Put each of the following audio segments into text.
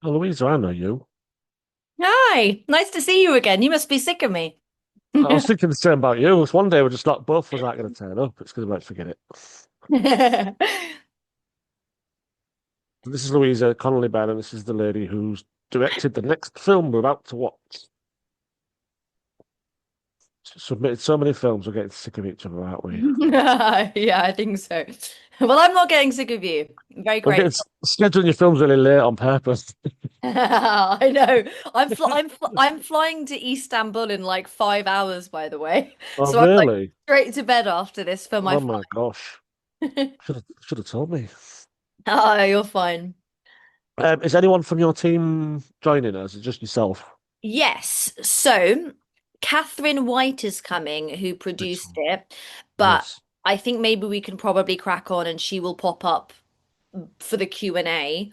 Oh, Louisa, I know you. Hi, nice to see you again. You must be sick of me. I was thinking the same about you. It's one day we're just not both of us aren't going to turn up. It's going to be like, forget it. So this is Louisa Connolly-Burnham. This is the lady who's directed the next film we're about to watch. She's submitted so many films, we're getting sick of each other, aren't we? Yeah, I think so. Well, I'm not getting sick of you. I'm very We're getting grateful. scheduling your films really late on purpose. I know. I'm flying to Istanbul in like 5 hours, by the way. Oh, So I'm like really? straight to bed after this for my Oh my flight. gosh. Should have told me. Oh, you're fine. Is anyone from your team joining us? Is it just yourself? Yes. So Catherine White is coming, who produced Excellent. it, but Yes. I think maybe we can probably crack on and she will pop up for the Q&A.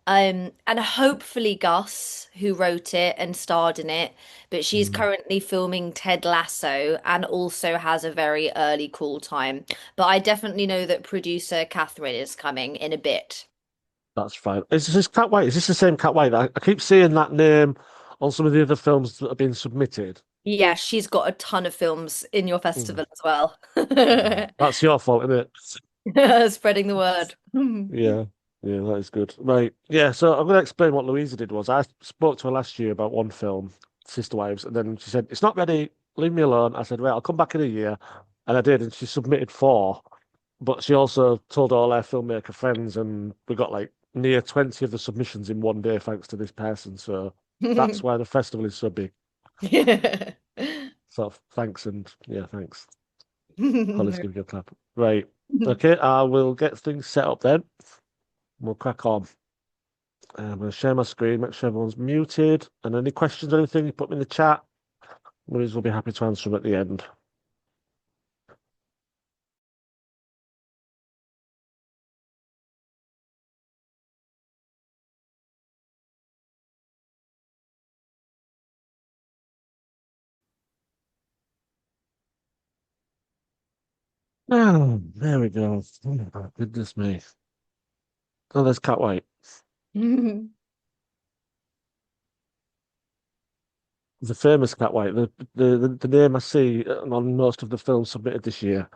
And hopefully Gus, who wrote it and starred in it, but she's Mm, currently filming Ted Lasso and also has a very early call time. But I definitely know that producer Catherine is coming in a bit. that's fine. Is this Cat White? Is this the same Cat White? I keep seeing that name on some of the other films that have been submitted. Yeah, she's got a ton of films in your Mm. festival as well. That's your fault, isn't it? Spreading the word. Yeah, yeah, that is good. Right, yeah. So I'm going to explain what Louisa did. Was I spoke to her last year about one film, Sister Wives, and then she said it's not ready. Leave me alone. I said, right, I'll come back in a year, and I did, and she submitted four. But she also told all her filmmaker friends, and we got like near 20 of the submissions in one day thanks to this person. So that's why the festival is so big. So thanks, and yeah, thanks. Holly's giving you a clap. Right. Okay, I will get things set up then. We'll crack on. I'm going to share my screen, make sure everyone's muted. And any questions or anything, you put them in the chat. Louise will be happy to answer them at the end. Oh, there we go. Oh, my goodness me. Oh, there's Cat White. The famous Cat White, the name I see on most of the films submitted this year.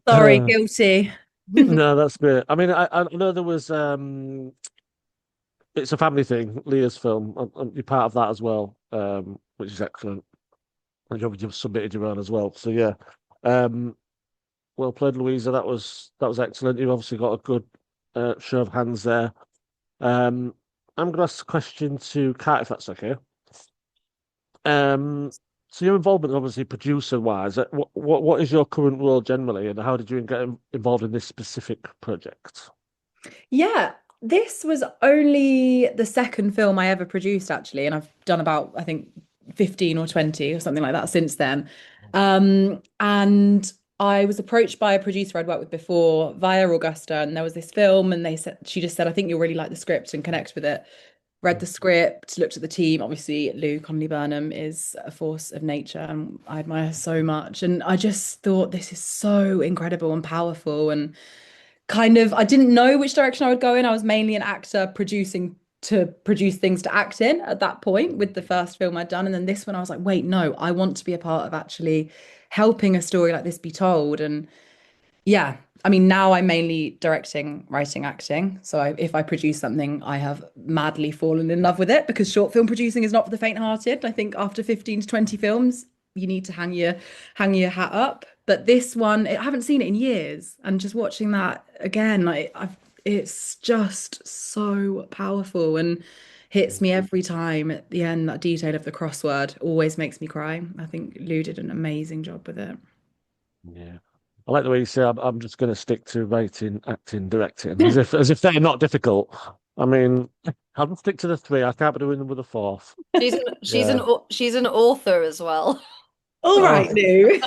Sorry, guilty. No, that's great. I mean, I know there was it's a family thing, Leah's film. You're part of that as well, which is excellent. And you've submitted your own as well. So yeah. Um, well played, Louisa. That was excellent. You've obviously got a good show of hands there. Um, I'm going to ask a question to Kat, if that's okay. Um, so your involvement, obviously, producer-wise, what is your current role generally, and how did you get involved in this specific project? Yeah, this was only the second film I ever produced, actually, and I've done about, I think, 15 or 20 or something like that since then. And I was approached by a producer I'd worked with before via Augusta, and there was this film, and she just said, I think you'll really like the script and connect with it. Read the script, looked at the team. Obviously, Lou Connolly-Burnham is a force of nature, and I admire her so much. And I just thought this is so incredible and powerful, and kind of I didn't know which direction I would go in. I was mainly an actor producing to produce things to act in at that point with the first film I'd done. And then this one, I was like, wait, no, I want to be a part of actually helping a story like this be told. And yeah, I mean, now I'm mainly directing, writing, acting. So if I produce something, I have madly fallen in love with it because short film producing is not for the faint-hearted. I think after 15 to 20 films, you need to hang your hat up. But this one, I haven't seen it in years, and just watching that again, it's just so powerful and hits me every time at the end. That detail of the crossword always makes me cry. I think Lou did an amazing job with it. Yeah. I like the way you say I'm just going to stick to writing, acting, directing, as if they're not difficult. I mean, I'll just stick to the three. I can't be doing them with a fourth. Yeah. She's an author as well. All right, Oh, Lou.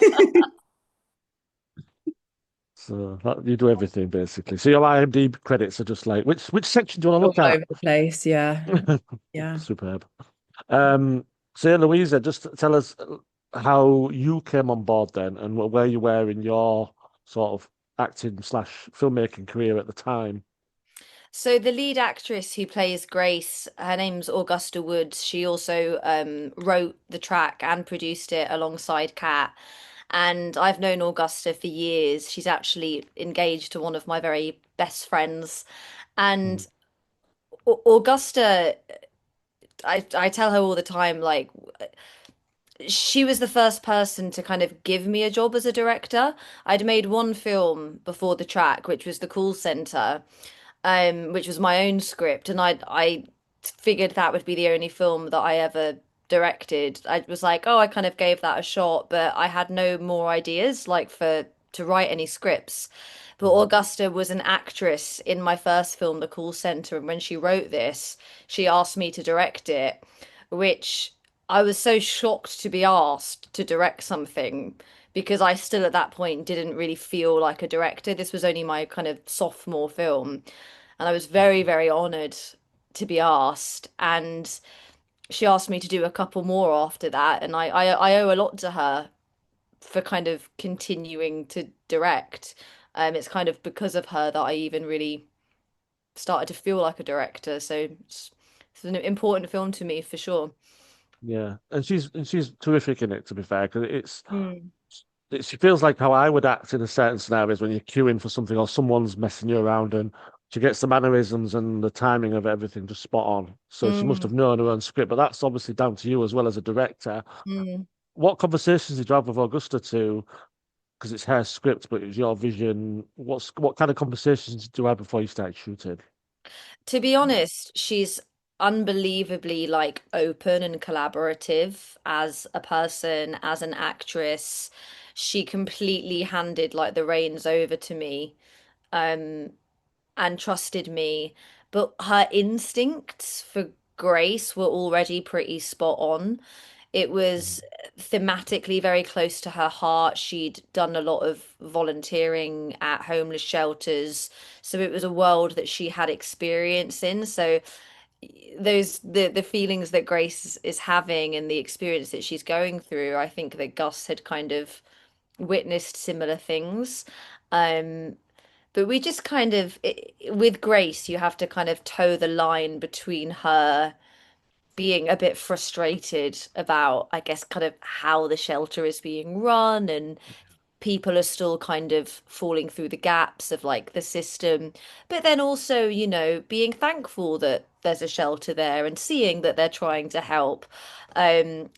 so you do everything basically. So your IMDb credits are just like which section do you want All to over the place. Yeah. look Yeah. at? Superb. So yeah, Louisa, just tell us how you came on board then, and where you were in your sort of acting slash filmmaking career at the time. So the lead actress who plays Grace, her name's Augusta Woods. She also wrote the track and produced it alongside Kat. And I've known Augusta for years. She's actually engaged to one of my very best friends. Mm. And Augusta, I tell her all the time, like she was the first person to kind of give me a job as a director. I'd made one film before the track, which was The Call Center, which was my own script, and I figured that would be the only film that I ever directed. I was like, oh, I kind of gave that a shot, but I had no more ideas like for to write any scripts. But Augusta was an actress in my first film, The Call Center, and when she wrote this, she asked me to direct it, which I was so shocked to be asked to direct something because I still at that point didn't really feel like a director. This was only my kind of sophomore film. And I was very, very honored to be asked. And she asked me to do a couple more after that. And I owe a lot to her for kind of continuing to direct. It's kind of because of her that I even really started to feel like a director. So it's an important film to me for sure. Yeah, and she's terrific in it, to be fair, because Mm. she feels like how I would act in a certain scenarios when you're queuing for something or someone's messing you around, and she gets the mannerisms and the timing of everything just spot on. So she must Mm. have known her own script, but that's obviously down to you as well as a director. Mm. What conversations did you have with Augusta to? Because it's her script, but it's your vision. What kind of conversations did you have before you started shooting? To be honest, she's unbelievably like open and collaborative as a person, as an actress. She completely handed like the reins over to me, um, and trusted me. But her instincts for Grace were already pretty spot on. It was thematically very close to her heart. She'd done a lot of volunteering at homeless shelters, so it was a world that she had experience in. So those the feelings that Grace is having and the experience that she's going through, I think that Gus had kind of witnessed similar things. Um, but we just kind of, with Grace, you have to kind of toe the line between her being a bit frustrated about, I guess, kind of how the shelter is being run and people are still kind of falling through the gaps of like the system. But then also, being thankful that there's a shelter there and seeing that they're trying to help, um,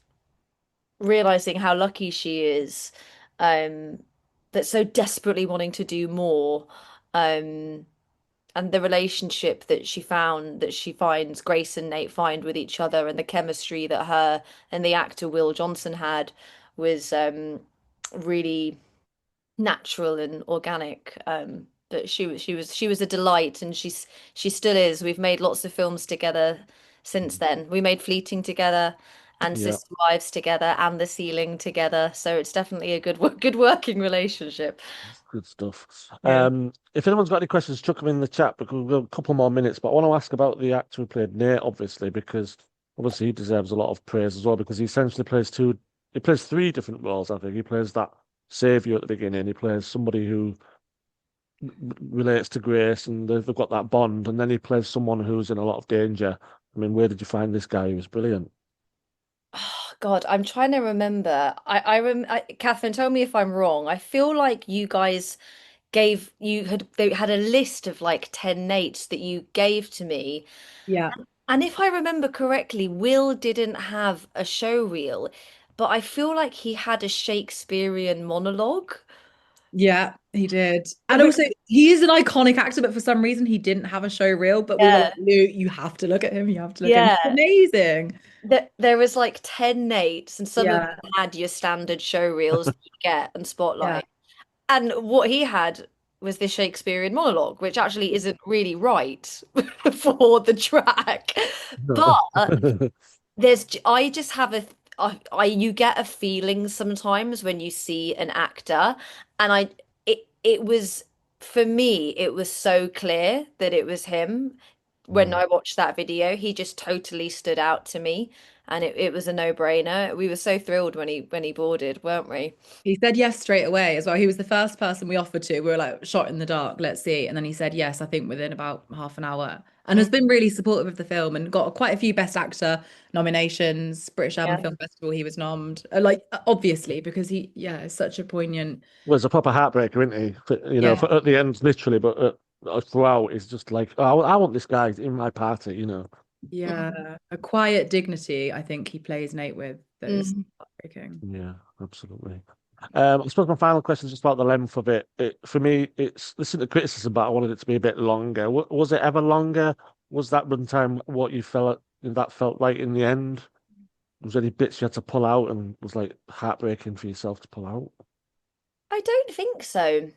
realizing how lucky she is, um, that so desperately wanting to do more. Um, and the relationship that she finds Grace and Nate find with each other and the chemistry that her and the actor Will Johnson had was really natural and organic. But she was a delight, and she still is. We've made lots of films together since then. We made Fleeting together and Yeah. Sister Wives together and The Ceiling together. So it's definitely a good working relationship. Good stuff. Yeah. If anyone's got any questions, chuck them in the chat because we've got a couple more minutes. But I want to ask about the actor who played Nate, obviously, because obviously he deserves a lot of praise as well because he essentially he plays three different roles, I think. He plays that savior at the beginning, he plays somebody who relates to Grace and they've got that bond, and then he plays someone who's in a lot of danger. I mean, where did you find this guy? He was brilliant. Oh, God, I'm trying to remember. Catherine, tell me if I'm wrong. I feel like you guys they had a list of like 10 Nates that you gave to me. Yeah. And if I remember correctly, Will didn't have a show reel, but I feel like he had a Shakespearean monologue. Yeah, he did. And Which, also, he is an iconic actor, but for some reason, he didn't have a show reel. But we were like, yeah, Lou, you have to look at him. You have to look at him. He's yeah. amazing. There was like 10 Nates, and some of Yeah. them had your standard show reels that you get and Yeah. Spotlight. And what he had was this Shakespearean monologue, which actually isn't really right for the track. No. But I just have you get a feeling sometimes when you see an actor, and it was, for me, it was so clear that it was him when Mm. I watched that video. He just totally stood out to me. and it was a no-brainer. We were so thrilled when he boarded, weren't we? He said yes straight away as well. He was the first person we offered to. We were like, shot in the dark, let's see. And then he said yes, I think within about half an hour. And has Mm, been really supportive of the film and got quite a few Best Actor nominations. British Urban yeah. Film Festival, he was nommed. Like, obviously, because yeah, it's such a poignant. Was a proper heartbreaker, isn't he? Yeah. For, at the end, literally, but throughout, it's just like, oh, I want this guy in my party. Yeah. A quiet dignity, I think he plays Nate with that is Mm. heartbreaking. Yeah, absolutely. I suppose my final question is just about the length of it. For me, it's listen to criticism, but I wanted it to be a bit longer. Was it ever longer? Was that runtime what you felt that felt right in the end? Was there any bits you had to pull out and was like heartbreaking for yourself to pull out? I don't think so.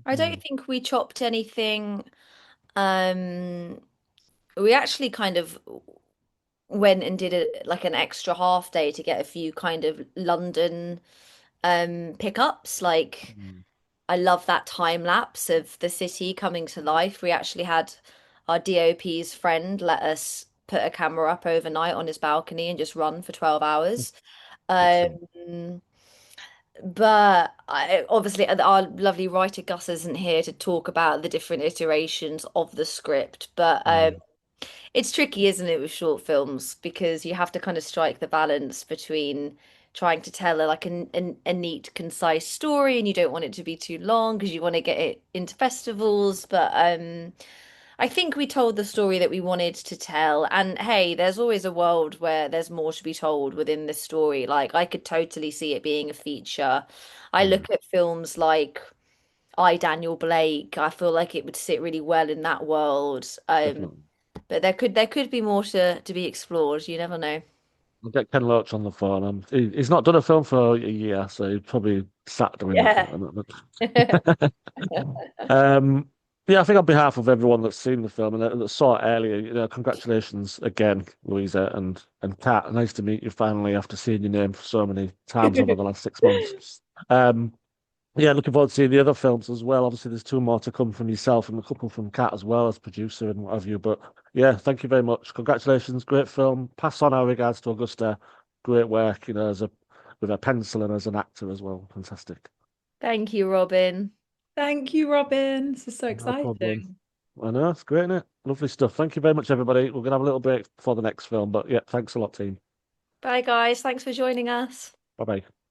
I Hmm. don't think we chopped anything. Um, we actually kind of went and did like an extra half day to get a few kind of London pickups. Like Mm. I love that time lapse of the city coming to life. We actually had our DOP's friend let us put a camera up overnight on his balcony and just run for 12 hours. Excellent. Um, but obviously, our lovely writer Gus isn't here to talk about the different iterations of the script. But Mm. it's tricky, isn't it, with short films because you have to kind of strike the balance between trying to tell a neat, concise story, and you don't want it to be too long because you want to get it into festivals. But I think we told the story that we wanted to tell. And hey, there's always a world where there's more to be told within this story. Like I could totally see it being a feature. I Mm. look at films like I, Daniel Blake. I feel like it would sit really well in that world. Definitely. But there could be more to be explored. You never know. I'll get Ken Loach on the phone. He's not done a film for a year, so he's probably sat doing nothing at Yeah. the moment. Um, yeah, I think on behalf of everyone that's seen the film and that saw it earlier, congratulations again, Louisa and Kat. Nice to meet you finally after seeing your name for so many times over the last 6 months. Um, yeah, looking forward to seeing the other films as well. Obviously, there's two more to come from yourself and a couple from Kat as well as producer and what have you. But yeah, thank you very much. Congratulations, great film. Pass on our regards to Augusta. Great work, as a with a pencil and as an actor as well. Fantastic. Thank you, Robin. Thank you, Robin. This is so No problem. exciting. I know, it's great, isn't it? Lovely stuff. Thank you very much, everybody. We're gonna have a little break before the next film, but yeah, thanks a lot, team. Bye, guys. Thanks for joining us. Bye bye.